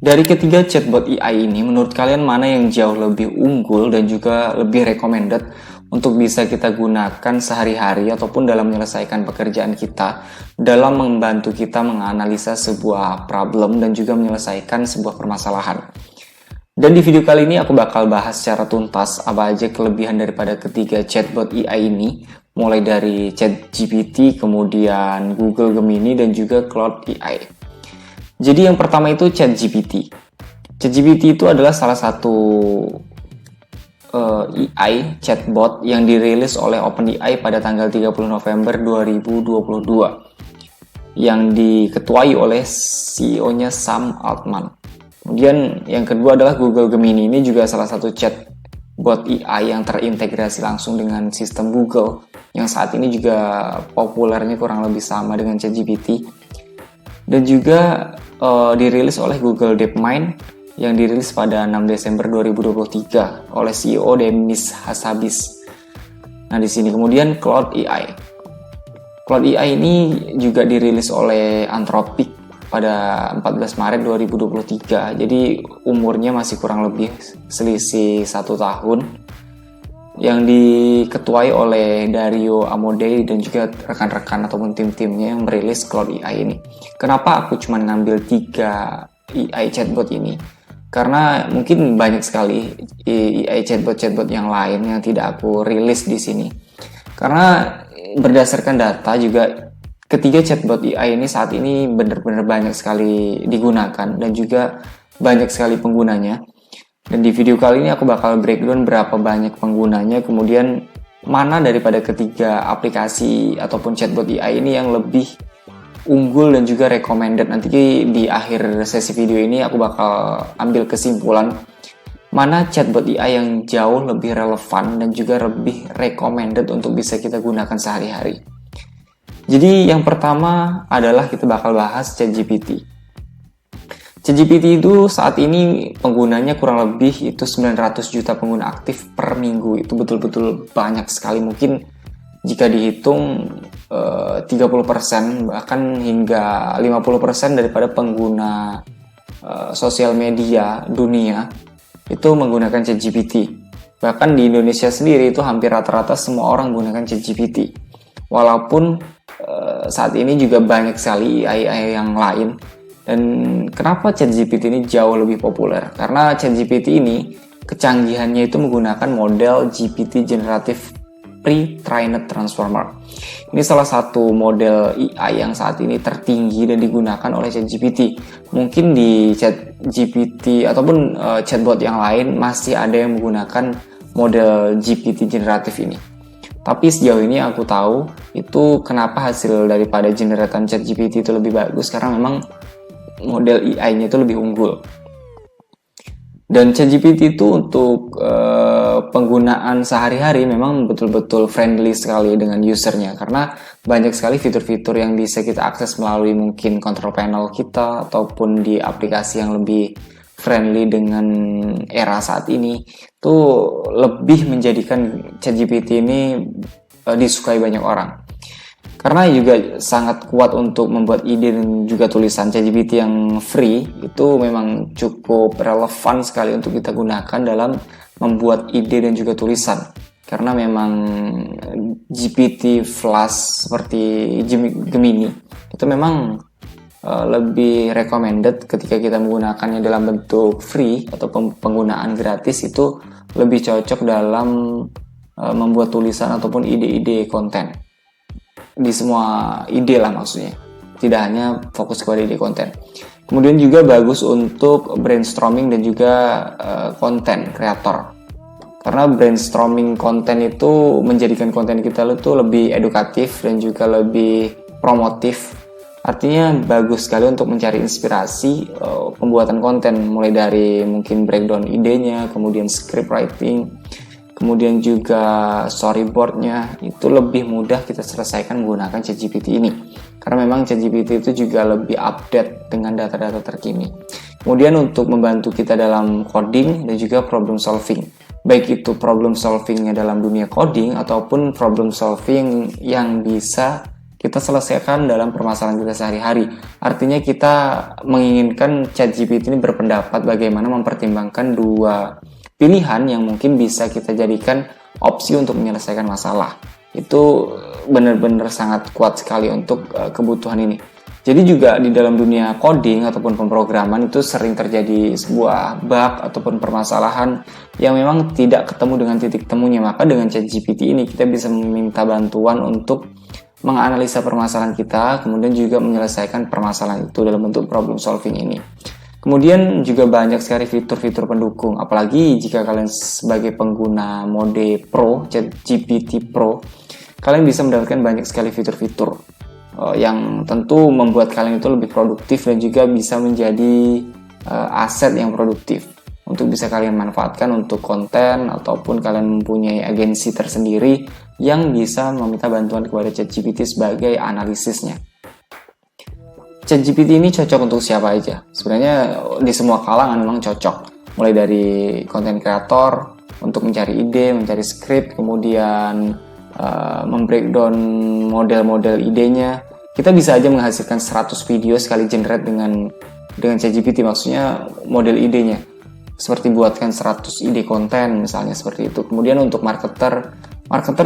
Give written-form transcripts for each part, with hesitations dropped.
Dari ketiga chatbot AI ini, menurut kalian mana yang jauh lebih unggul dan juga lebih recommended untuk bisa kita gunakan sehari-hari ataupun dalam menyelesaikan pekerjaan kita, dalam membantu kita menganalisa sebuah problem dan juga menyelesaikan sebuah permasalahan. Dan di video kali ini aku bakal bahas secara tuntas apa aja kelebihan daripada ketiga chatbot AI ini, mulai dari ChatGPT, kemudian Google Gemini, dan juga Claude AI. Jadi yang pertama itu ChatGPT. ChatGPT itu adalah salah satu AI chatbot yang dirilis oleh OpenAI pada tanggal 30 November 2022 yang diketuai oleh CEO-nya Sam Altman. Kemudian yang kedua adalah Google Gemini. Ini juga salah satu chatbot AI yang terintegrasi langsung dengan sistem Google yang saat ini juga populernya kurang lebih sama dengan ChatGPT. Dan juga dirilis oleh Google DeepMind yang dirilis pada 6 Desember 2023 oleh CEO Demis Hassabis. Nah, di sini kemudian Claude AI. Claude AI ini juga dirilis oleh Anthropic pada 14 Maret 2023. Jadi umurnya masih kurang lebih selisih 1 tahun. Yang diketuai oleh Dario Amodei dan juga rekan-rekan ataupun tim-timnya yang merilis Claude AI ini. Kenapa aku cuma ngambil 3 AI chatbot ini? Karena mungkin banyak sekali AI chatbot yang lain yang tidak aku rilis di sini. Karena berdasarkan data juga ketiga chatbot AI ini saat ini benar-benar banyak sekali digunakan dan juga banyak sekali penggunanya. Dan di video kali ini aku bakal breakdown berapa banyak penggunanya, kemudian mana daripada ketiga aplikasi ataupun chatbot AI ini yang lebih unggul dan juga recommended. Nanti di akhir sesi video ini aku bakal ambil kesimpulan mana chatbot AI yang jauh lebih relevan dan juga lebih recommended untuk bisa kita gunakan sehari-hari. Jadi yang pertama adalah kita bakal bahas ChatGPT. ChatGPT itu saat ini penggunanya kurang lebih itu 900 juta pengguna aktif per minggu. Itu betul-betul banyak sekali. Mungkin jika dihitung 30% bahkan hingga 50% daripada pengguna sosial media dunia itu menggunakan ChatGPT. Bahkan di Indonesia sendiri itu hampir rata-rata semua orang menggunakan ChatGPT. Walaupun saat ini juga banyak sekali AI yang lain. Dan kenapa ChatGPT ini jauh lebih populer? Karena ChatGPT ini kecanggihannya itu menggunakan model GPT Generative Pre-trained Transformer. Ini salah satu model AI yang saat ini tertinggi dan digunakan oleh ChatGPT. Mungkin di ChatGPT ataupun chatbot yang lain masih ada yang menggunakan model GPT generatif ini. Tapi sejauh ini aku tahu itu kenapa hasil daripada generatan ChatGPT itu lebih bagus, karena memang model AI-nya itu lebih unggul. Dan ChatGPT itu untuk penggunaan sehari-hari memang betul-betul friendly sekali dengan usernya, karena banyak sekali fitur-fitur yang bisa kita akses melalui mungkin control panel kita ataupun di aplikasi yang lebih friendly dengan era saat ini, itu lebih menjadikan ChatGPT ini disukai banyak orang. Karena juga sangat kuat untuk membuat ide dan juga tulisan. ChatGPT yang free itu memang cukup relevan sekali untuk kita gunakan dalam membuat ide dan juga tulisan. Karena memang GPT Flash seperti Gemini itu memang lebih recommended ketika kita menggunakannya dalam bentuk free atau penggunaan gratis, itu lebih cocok dalam membuat tulisan ataupun ide-ide konten. Di semua ide lah maksudnya, tidak hanya fokus kepada ide konten. Kemudian juga bagus untuk brainstorming dan juga konten kreator, karena brainstorming konten itu menjadikan konten kita itu lebih edukatif dan juga lebih promotif. Artinya bagus sekali untuk mencari inspirasi pembuatan konten, mulai dari mungkin breakdown idenya, kemudian script writing, kemudian juga storyboardnya itu lebih mudah kita selesaikan menggunakan ChatGPT ini. Karena memang ChatGPT itu juga lebih update dengan data-data terkini. Kemudian untuk membantu kita dalam coding dan juga problem solving. Baik itu problem solvingnya dalam dunia coding ataupun problem solving yang bisa kita selesaikan dalam permasalahan kita sehari-hari. Artinya kita menginginkan ChatGPT ini berpendapat bagaimana mempertimbangkan dua pilihan yang mungkin bisa kita jadikan opsi untuk menyelesaikan masalah. Itu benar-benar sangat kuat sekali untuk kebutuhan ini. Jadi juga di dalam dunia coding ataupun pemrograman itu sering terjadi sebuah bug ataupun permasalahan yang memang tidak ketemu dengan titik temunya. Maka dengan ChatGPT ini kita bisa meminta bantuan untuk menganalisa permasalahan kita, kemudian juga menyelesaikan permasalahan itu dalam bentuk problem solving ini. Kemudian juga banyak sekali fitur-fitur pendukung, apalagi jika kalian sebagai pengguna mode Pro, ChatGPT Pro, kalian bisa mendapatkan banyak sekali fitur-fitur yang tentu membuat kalian itu lebih produktif dan juga bisa menjadi aset yang produktif untuk bisa kalian manfaatkan untuk konten ataupun kalian mempunyai agensi tersendiri yang bisa meminta bantuan kepada ChatGPT sebagai analisisnya. ChatGPT ini cocok untuk siapa aja? Sebenarnya di semua kalangan memang cocok. Mulai dari konten kreator untuk mencari ide, mencari skrip, kemudian membreakdown model-model idenya. Kita bisa aja menghasilkan 100 video sekali generate dengan ChatGPT, maksudnya model idenya. Seperti buatkan 100 ide konten misalnya seperti itu. Kemudian untuk marketer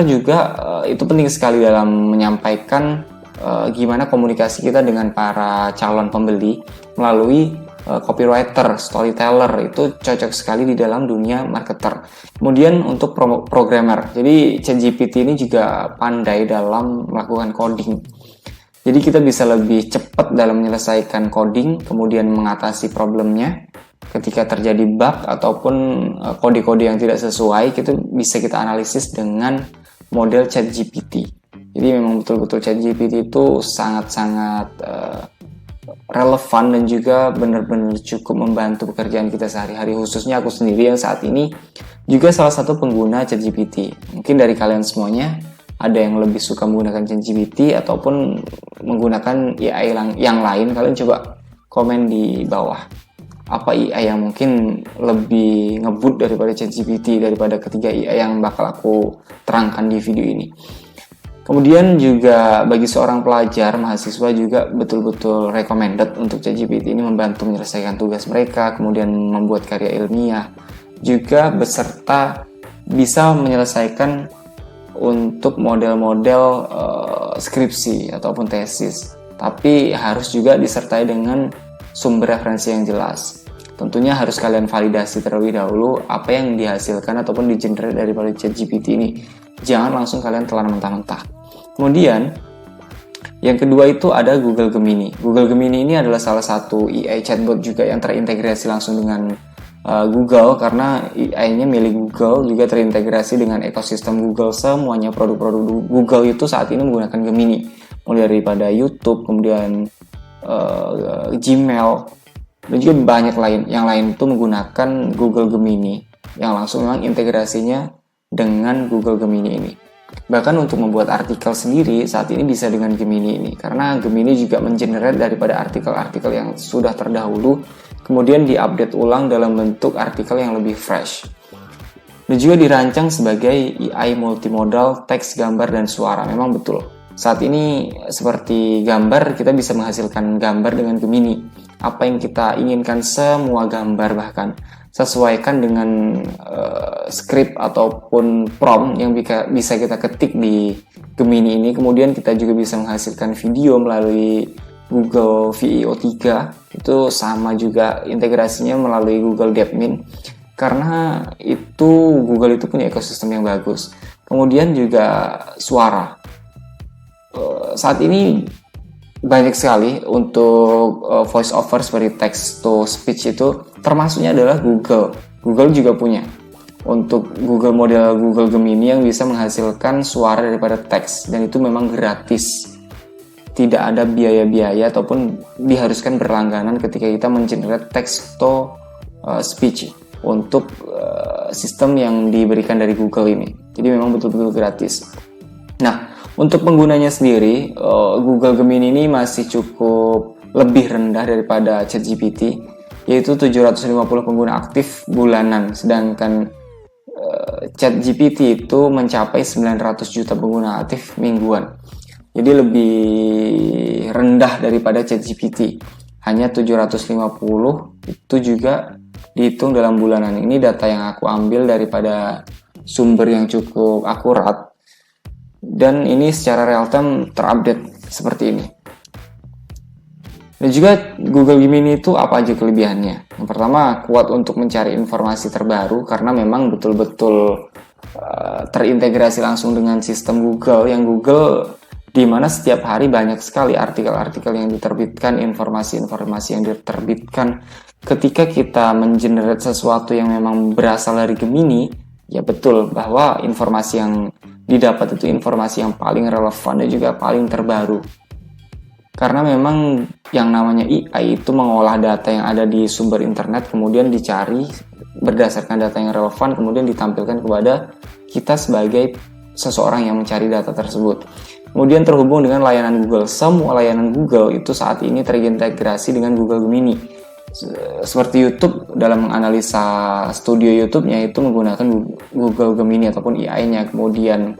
juga itu penting sekali dalam menyampaikan gimana komunikasi kita dengan para calon pembeli melalui copywriter, storyteller, itu cocok sekali di dalam dunia marketer. Kemudian untuk programmer, jadi ChatGPT ini juga pandai dalam melakukan coding. Jadi kita bisa lebih cepat dalam menyelesaikan coding, kemudian mengatasi problemnya. Ketika terjadi bug ataupun kode-kode yang tidak sesuai, itu bisa kita analisis dengan model ChatGPT. Jadi memang betul-betul ChatGPT itu sangat-sangat relevan dan juga benar-benar cukup membantu pekerjaan kita sehari-hari, khususnya aku sendiri yang saat ini juga salah satu pengguna ChatGPT. Mungkin dari kalian semuanya ada yang lebih suka menggunakan ChatGPT ataupun menggunakan AI yang lain, kalian coba komen di bawah. Apa AI yang mungkin lebih ngebut daripada ChatGPT, daripada ketiga AI yang bakal aku terangkan di video ini. Kemudian juga bagi seorang pelajar, mahasiswa juga betul-betul recommended untuk ChatGPT ini membantu menyelesaikan tugas mereka, kemudian membuat karya ilmiah, juga beserta bisa menyelesaikan untuk model-model skripsi ataupun tesis. Tapi harus juga disertai dengan sumber referensi yang jelas. Tentunya harus kalian validasi terlebih dahulu apa yang dihasilkan ataupun di-generate daripada ChatGPT ini. Jangan langsung kalian telan mentah-mentah. Kemudian yang kedua itu ada Google Gemini. Google Gemini ini adalah salah satu AI chatbot juga yang terintegrasi langsung dengan Google, karena AI-nya milik Google, juga terintegrasi dengan ekosistem Google. Semuanya produk-produk Google itu saat ini menggunakan Gemini, mulai daripada YouTube, kemudian Gmail, dan juga banyak lain. Yang lain itu menggunakan Google Gemini yang langsung memang integrasinya dengan Google Gemini ini. Bahkan untuk membuat artikel sendiri saat ini bisa dengan Gemini ini, karena Gemini juga mengenerate daripada artikel-artikel yang sudah terdahulu, kemudian diupdate ulang dalam bentuk artikel yang lebih fresh. Dan juga dirancang sebagai AI multimodal teks, gambar, dan suara. Memang betul. Saat ini seperti gambar, kita bisa menghasilkan gambar dengan Gemini. Apa yang kita inginkan, semua gambar bahkan sesuaikan dengan script ataupun prompt yang bisa kita ketik di Gemini ini. Kemudian kita juga bisa menghasilkan video melalui Google VEO 3. Itu sama juga integrasinya melalui Google DeepMind, karena itu Google itu punya ekosistem yang bagus. Kemudian juga suara. Saat ini banyak sekali untuk voice over seperti text to speech, itu termasuknya adalah Google. Google juga punya untuk Google model Google Gemini yang bisa menghasilkan suara daripada teks, dan itu memang gratis. Tidak ada biaya-biaya ataupun diharuskan berlangganan ketika kita mengenerate text to speech untuk sistem yang diberikan dari Google ini. Jadi memang betul-betul gratis. Nah, untuk penggunanya sendiri, Google Gemini ini masih cukup lebih rendah daripada ChatGPT, yaitu 750 pengguna aktif bulanan, sedangkan ChatGPT itu mencapai 900 juta pengguna aktif mingguan. Jadi lebih rendah daripada ChatGPT. Hanya 750, itu juga dihitung dalam bulanan. Ini data yang aku ambil daripada sumber yang cukup akurat. Dan ini secara real time terupdate seperti ini. Dan juga Google Gemini itu apa aja kelebihannya? Yang pertama, kuat untuk mencari informasi terbaru karena memang betul-betul terintegrasi langsung dengan sistem Google, yang Google di mana setiap hari banyak sekali artikel-artikel yang diterbitkan, informasi-informasi yang diterbitkan. Ketika kita mengenerate sesuatu yang memang berasal dari Gemini, ya betul bahwa informasi yang didapat itu informasi yang paling relevan dan juga paling terbaru. Karena memang yang namanya AI itu mengolah data yang ada di sumber internet, kemudian dicari berdasarkan data yang relevan, kemudian ditampilkan kepada kita sebagai seseorang yang mencari data tersebut. Kemudian terhubung dengan layanan Google. Semua layanan Google itu saat ini terintegrasi dengan Google Gemini. Seperti YouTube, dalam menganalisa studio YouTube-nya itu menggunakan Google Gemini ataupun AI-nya. Kemudian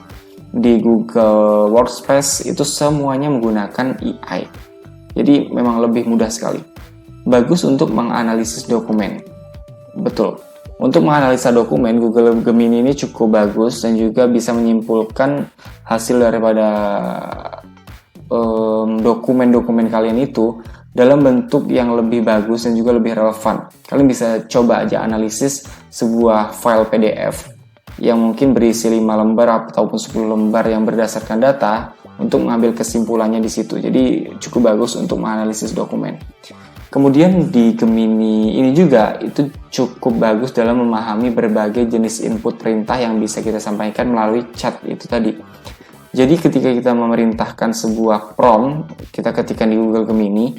di Google Workspace itu semuanya menggunakan AI. Jadi memang lebih mudah sekali. Bagus untuk menganalisis dokumen. Betul. Untuk menganalisa dokumen, Google Gemini ini cukup bagus dan juga bisa menyimpulkan hasil daripada dokumen-dokumen kalian itu dalam bentuk yang lebih bagus dan juga lebih relevan. Kalian bisa coba aja analisis sebuah file PDF yang mungkin berisi 5 lembar ataupun 10 lembar yang berdasarkan data untuk mengambil kesimpulannya di situ. Jadi cukup bagus untuk menganalisis dokumen. Kemudian di Gemini ini juga itu cukup bagus dalam memahami berbagai jenis input perintah yang bisa kita sampaikan melalui chat itu tadi. Jadi ketika kita memerintahkan sebuah prompt, kita ketikkan di Google Gemini,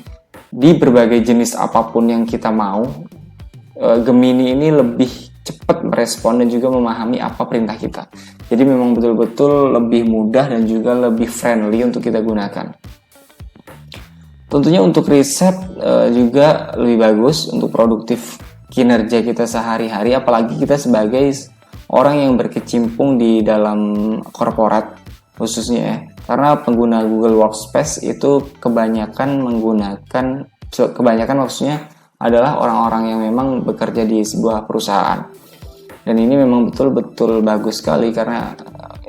di berbagai jenis apapun yang kita mau, Gemini ini lebih cepat merespon dan juga memahami apa perintah kita. Jadi memang betul-betul lebih mudah dan juga lebih friendly untuk kita gunakan. Tentunya untuk riset juga lebih bagus untuk produktif kinerja kita sehari-hari, apalagi kita sebagai orang yang berkecimpung di dalam korporat khususnya ya. Karena pengguna Google Workspace itu kebanyakan maksudnya adalah orang-orang yang memang bekerja di sebuah perusahaan. Dan ini memang betul-betul bagus sekali karena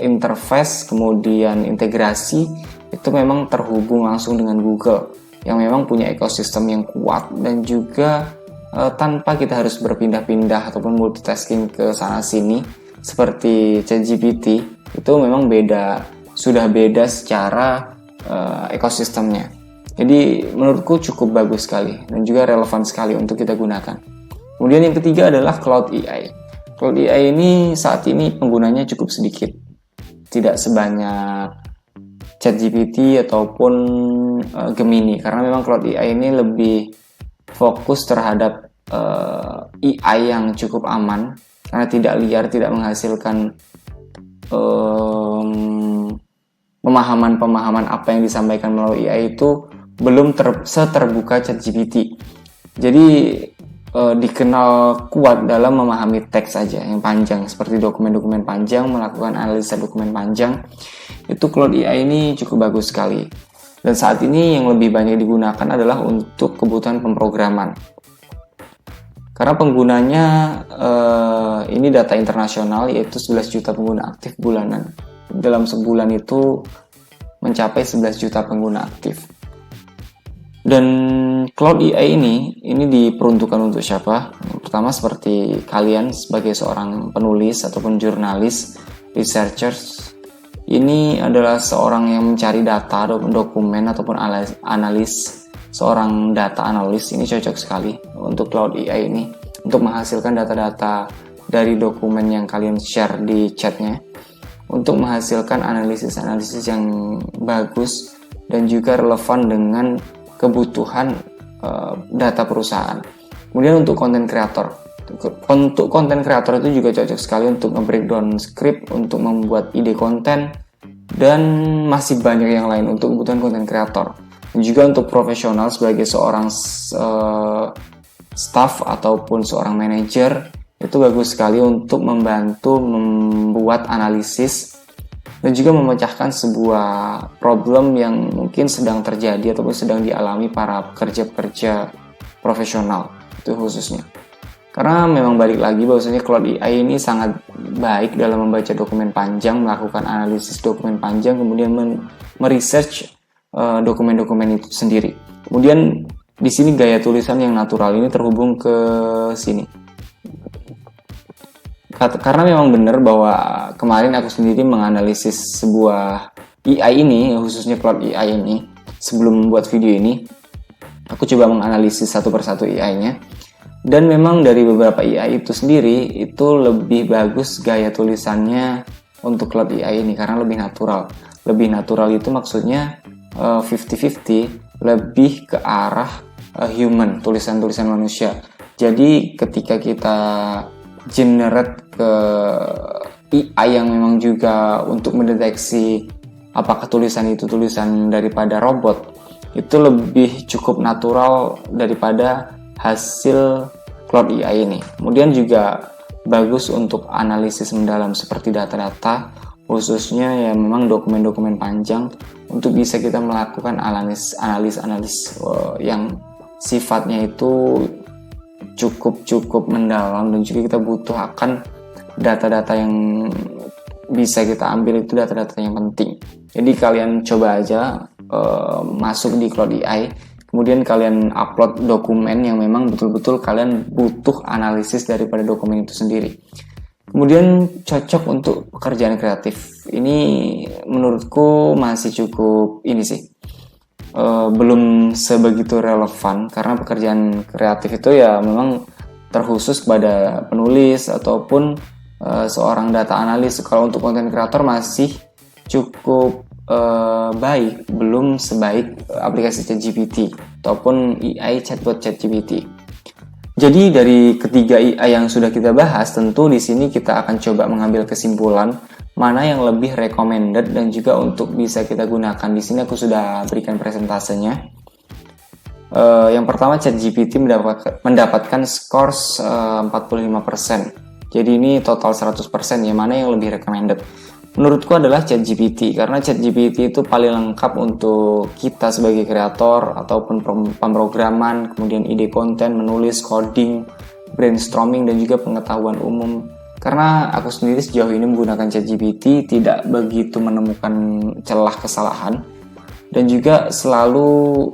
interface kemudian integrasi itu memang terhubung langsung dengan Google yang memang punya ekosistem yang kuat dan juga tanpa kita harus berpindah-pindah ataupun multitasking ke sana sini seperti ChatGPT, itu memang sudah beda secara ekosistemnya. Jadi menurutku cukup bagus sekali dan juga relevan sekali untuk kita gunakan. Kemudian yang ketiga adalah Cloud AI. Cloud AI ini saat ini penggunanya cukup sedikit, tidak sebanyak ChatGPT ataupun Gemini, karena memang Cloud AI ini lebih fokus terhadap AI yang cukup aman karena tidak liar, tidak menghasilkan pemahaman apa yang disampaikan melalui AI itu belum seterbuka ChatGPT. Jadi dikenal kuat dalam memahami teks saja yang panjang seperti dokumen-dokumen panjang, melakukan analisa dokumen panjang. Itu Cloud AI ini cukup bagus sekali. Dan saat ini yang lebih banyak digunakan adalah untuk kebutuhan pemrograman. Karena penggunanya ini data internasional, yaitu 11 juta pengguna aktif bulanan. Dalam sebulan itu mencapai 11 juta pengguna aktif. Dan Cloud AI ini diperuntukkan untuk siapa? Yang pertama seperti kalian sebagai seorang penulis ataupun jurnalis, researchers. Ini adalah seorang yang mencari data ataupun dokumen ataupun analis. Seorang data analis ini cocok sekali untuk Cloud AI ini untuk menghasilkan data-data dari dokumen yang kalian share di chatnya untuk menghasilkan analisis-analisis yang bagus dan juga relevan dengan kebutuhan data perusahaan. Kemudian untuk konten kreator. Untuk konten kreator itu juga cocok sekali untuk nge-breakdown script, untuk membuat ide konten, dan masih banyak yang lain untuk kebutuhan konten kreator. Dan juga untuk profesional sebagai seorang staff ataupun seorang manajer, itu bagus sekali untuk membantu membuat analisis dan juga memecahkan sebuah problem yang mungkin sedang terjadi ataupun sedang dialami para pekerja-pekerja profesional itu khususnya. Karena memang balik lagi bahwasanya Claude AI ini sangat baik dalam membaca dokumen panjang, melakukan analisis dokumen panjang, kemudian meresearch dokumen-dokumen itu sendiri. Kemudian di sini gaya tulisan yang natural ini terhubung ke sini. Karena memang benar bahwa kemarin aku sendiri menganalisis sebuah AI ini, khususnya Claude AI ini, sebelum membuat video ini, aku coba menganalisis satu persatu AI-nya. Dan memang dari beberapa AI itu sendiri, itu lebih bagus gaya tulisannya untuk Claude AI ini, karena lebih natural. Lebih natural itu maksudnya 50-50, lebih ke arah human, tulisan-tulisan manusia. Jadi ketika kita generate ke AI yang memang juga untuk mendeteksi apakah tulisan itu tulisan daripada robot, itu lebih cukup natural daripada hasil Claude AI ini. Kemudian juga bagus untuk analisis mendalam seperti data-data, khususnya ya memang dokumen-dokumen panjang, untuk bisa kita melakukan analis yang sifatnya itu cukup mendalam, dan juga kita butuh akan data-data yang bisa kita ambil itu data-data yang penting. Jadi kalian coba aja masuk di Claude AI, kemudian kalian upload dokumen yang memang betul-betul kalian butuh analisis daripada dokumen itu sendiri. Kemudian cocok untuk pekerjaan kreatif. Ini menurutku masih cukup ini sih. Belum sebegitu relevan, karena pekerjaan kreatif itu ya memang terkhusus pada penulis ataupun seorang data analis. Kalau untuk konten kreator masih cukup baik, belum sebaik aplikasi ChatGPT ataupun AI chatbot ChatGPT. Jadi dari ketiga AI yang sudah kita bahas, tentu di sini kita akan coba mengambil kesimpulan mana yang lebih recommended dan juga untuk bisa kita gunakan. Di sini aku sudah berikan presentasenya. Yang pertama, ChatGPT mendapatkan skor 45%. Jadi ini total 100%, ya mana yang lebih recommended? Menurutku adalah ChatGPT, karena ChatGPT itu paling lengkap untuk kita sebagai kreator ataupun pemrograman, kemudian ide konten, menulis, coding, brainstorming, dan juga pengetahuan umum. Karena aku sendiri sejauh ini menggunakan ChatGPT tidak begitu menemukan celah kesalahan, dan juga selalu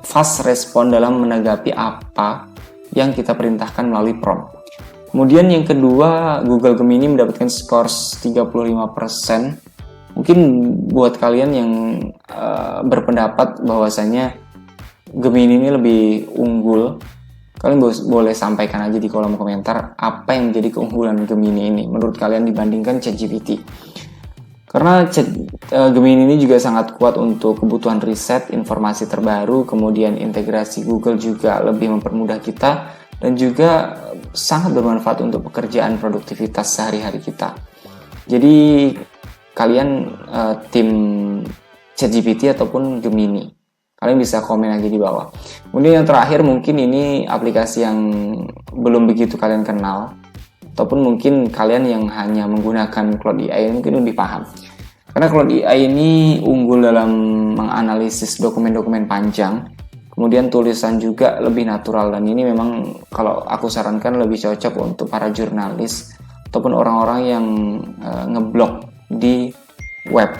fast respon dalam menanggapi apa yang kita perintahkan melalui prompt. Kemudian yang kedua, Google Gemini mendapatkan skor 35%. Mungkin buat kalian yang berpendapat bahwasanya Gemini ini lebih unggul, kalian boleh sampaikan aja di kolom komentar apa yang menjadi keunggulan Gemini ini menurut kalian dibandingkan ChatGPT. Karena Gemini ini juga sangat kuat untuk kebutuhan riset, informasi terbaru, kemudian integrasi Google juga lebih mempermudah kita, dan juga sangat bermanfaat untuk pekerjaan produktivitas sehari-hari kita. Jadi kalian tim ChatGPT ataupun Gemini, kalian bisa komen aja di bawah. Kemudian yang terakhir, mungkin ini aplikasi yang belum begitu kalian kenal, ataupun mungkin kalian yang hanya menggunakan Claude AI mungkin lebih paham. Karena Claude AI ini unggul dalam menganalisis dokumen-dokumen panjang, kemudian tulisan juga lebih natural, dan ini memang kalau aku sarankan lebih cocok untuk para jurnalis ataupun orang-orang yang ngeblog di web.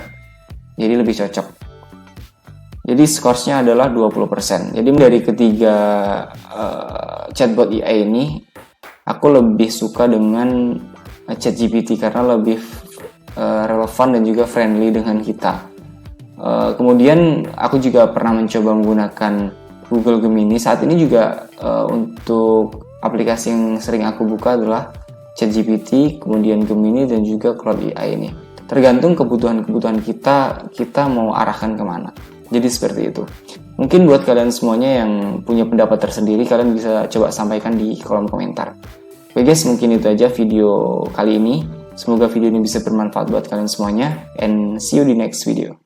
Jadi lebih cocok. Jadi skorsnya adalah 20%. Jadi dari ketiga chatbot AI ini, aku lebih suka dengan ChatGPT karena lebih relevan dan juga friendly dengan kita. Kemudian aku juga pernah mencoba menggunakan Google Gemini. Saat ini juga untuk aplikasi yang sering aku buka adalah ChatGPT, kemudian Gemini, dan juga Claude AI ini. Tergantung kebutuhan kita mau arahkan kemana. Jadi seperti itu. Mungkin buat kalian semuanya yang punya pendapat tersendiri, kalian bisa coba sampaikan di kolom komentar. Oke guys, mungkin itu aja video kali ini. Semoga video ini bisa bermanfaat buat kalian semuanya, and see you di next video.